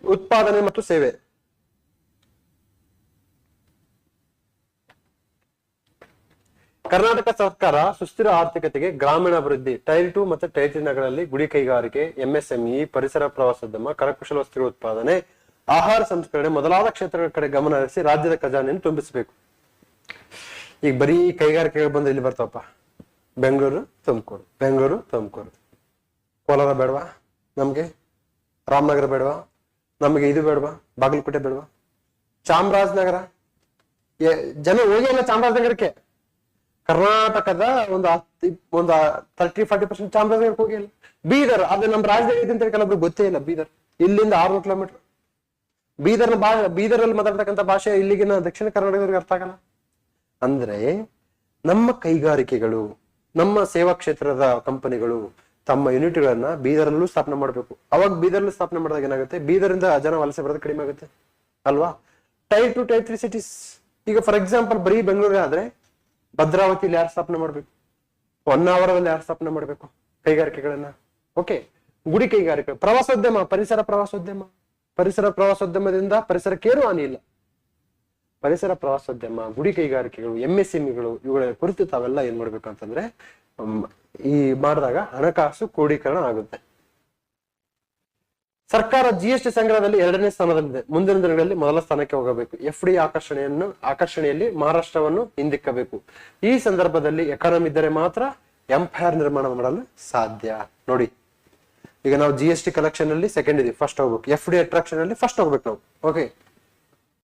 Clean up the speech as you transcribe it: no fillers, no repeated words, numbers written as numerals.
ಉತ್ಪಾದನೆ ಮತ್ತು ಸೇವೆ. ಕರ್ನಾಟಕ ಸರ್ಕಾರ ಸುಸ್ಥಿರ ಆರ್ಥಿಕತೆಗೆ ಗ್ರಾಮೀಣಾಭಿವೃದ್ಧಿ ಟೈರ್ 2 ಮತ್ತು ಟೈರ್ 3 ನಗರಗಳಲ್ಲಿ ಗುಡಿ ಕೈಗಾರಿಕೆ, ಎಂಎಸ್ಎಂಇ, ಪರಿಸರ ಪ್ರವಾಸೋದ್ಯಮ, ಕರಕುಶಲ ವಸ್ತುಗಳ ಉತ್ಪಾದನೆ, ಆಹಾರ ಸಂಸ್ಕರಣೆ ಮೊದಲಾದ ಕ್ಷೇತ್ರಗಳ ಕಡೆ ಗಮನ ಹರಿಸಿ ರಾಜ್ಯದ ಖಜಾನೆಯನ್ನು ತುಂಬಿಸಬೇಕು. ಈಗ ಬರೀ ಕೈಗಾರಿಕೆಗಳು ಬಂದು ಇಲ್ಲಿ ಬರ್ತಾವಪ್ಪ, ಬೆಂಗಳೂರು ತುಮಕೂರು, ಬೆಂಗಳೂರು ತುಮಕೂರು. ಕೋಲಾರ ಬೇಡವಾ ನಮ್ಗೆ? ರಾಮನಗರ ಬೇಡವಾ ನಮಗೆ? ಇದು ಬೇಡವಾ? ಬಾಗಲಕೋಟೆ ಬೇಡವಾ? ಚಾಮರಾಜನಗರ ಜನ ಹೋಗಿಲ್ಲ ಚಾಮರಾಜನಗರಕ್ಕೆ. ಕರ್ನಾಟಕದ ಒಂದು 30-40% ಚಾಮರಾಜನಗರಕ್ಕೆ ಹೋಗಿಲ್ಲ. ಬೀದರ್, ಅದು ನಮ್ಮ ರಾಜಧಾನಿ ಐತೆ ಅಂತ ಕೆಲವೊಬ್ರು ಗೊತ್ತೇ ಇಲ್ಲ. ಬೀದರ್ ಇಲ್ಲಿಂದ 600 ಕಿಲೋಮೀಟರ್. ಬೀದರಲ್ಲಿ ಮಾತಾಡ್ತಕ್ಕಂಥ ಭಾಷೆ ಇಲ್ಲಿಗಿನ ದಕ್ಷಿಣ ಕರ್ನಾಟಕದವ್ರಿಗೆ ಅರ್ಥ ಆಗಲ್ಲ. ಅಂದ್ರೆ ನಮ್ಮ ಕೈಗಾರಿಕೆಗಳು, ನಮ್ಮ ಸೇವಾ ಕ್ಷೇತ್ರದ ಕಂಪನಿಗಳು ತಮ್ಮ ಯೂನಿಟ್ಗಳನ್ನ ಬೀದರಲ್ಲೂ ಸ್ಥಾಪನೆ ಮಾಡ್ಬೇಕು. ಅವಾಗ ಬೀದರ್ಲ್ಲೂ ಸ್ಥಾಪನೆ ಮಾಡಿದಾಗ ಏನಾಗುತ್ತೆ? ಬೀದರಿಂದ ಜನ ವಲಸೆ ಬರೋದು ಕಡಿಮೆ ಆಗುತ್ತೆ ಅಲ್ವಾ? Tyre 2, tyre 3 cities. ಈಗ ಫಾರ್ ಎಕ್ಸಾಂಪಲ್ ಬರೀ ಬೆಂಗಳೂರು ಆದ್ರೆ ಭದ್ರಾವತಿಯಲ್ಲಿ ಯಾರು ಸ್ಥಾಪನೆ ಮಾಡ್ಬೇಕು? ಹೊನ್ನಾವರದಲ್ಲಿ ಯಾರು ಸ್ಥಾಪನೆ ಮಾಡ್ಬೇಕು ಕೈಗಾರಿಕೆಗಳನ್ನ? ಓಕೆ, ಗುಡಿ ಕೈಗಾರಿಕೆ, ಪ್ರವಾಸೋದ್ಯಮ, ಪರಿಸರ ಪ್ರವಾಸೋದ್ಯಮ. ಪರಿಸರ ಪ್ರವಾಸೋದ್ಯಮದಿಂದ ಪರಿಸರಕ್ಕೇನು ಹಾನಿ ಇಲ್ಲ. ಪರಿಸರ ಪ್ರವಾಸೋದ್ಯಮ, ಗುಡಿ ಕೈಗಾರಿಕೆಗಳು, ಎಂಎಸ್ಎಂಇಗಳು, ಇವುಗಳ ಕುರಿತು ತಾವೆಲ್ಲ ಏನ್ ಮಾಡ್ಬೇಕು ಅಂತಂದ್ರೆ ಈ ಮಾಡಿದಾಗ ಹಣಕಾಸು ಕ್ರೋಢೀಕರಣ ಆಗುತ್ತೆ. ಸರ್ಕಾರ ಜಿಎಸ್ಟಿ ಸಂಗ್ರಹದಲ್ಲಿ 2ನೇ ಸ್ಥಾನದಲ್ಲಿದೆ. ಮುಂದಿನ ದಿನಗಳಲ್ಲಿ ಮೊದಲ ಸ್ಥಾನಕ್ಕೆ ಹೋಗಬೇಕು. FDI ಆಕರ್ಷಣೆಯಲ್ಲಿ ಮಹಾರಾಷ್ಟ್ರವನ್ನು ಹಿಂದಿಕ್ಕಬೇಕು. ಈ ಸಂದರ್ಭದಲ್ಲಿ ಎಕಾನಮಿ ಇದ್ದರೆ ಮಾತ್ರ ಎಂಪೈರ್ ನಿರ್ಮಾಣ ಮಾಡಲು ಸಾಧ್ಯ. ನೋಡಿ, ಈಗ ನಾವು GST ಕಲೆಕ್ಷನ್ ಅಲ್ಲಿ ಸೆಕೆಂಡ್ ಇದೀವಿ, ಫಸ್ಟ್ ಹೋಗ್ಬೇಕು. FDI ಅಟ್ರಾಕ್ಷನ್ ಅಲ್ಲಿ ಫಸ್ಟ್ ಹೋಗ್ಬೇಕು ನಾವು. ಓಕೆ.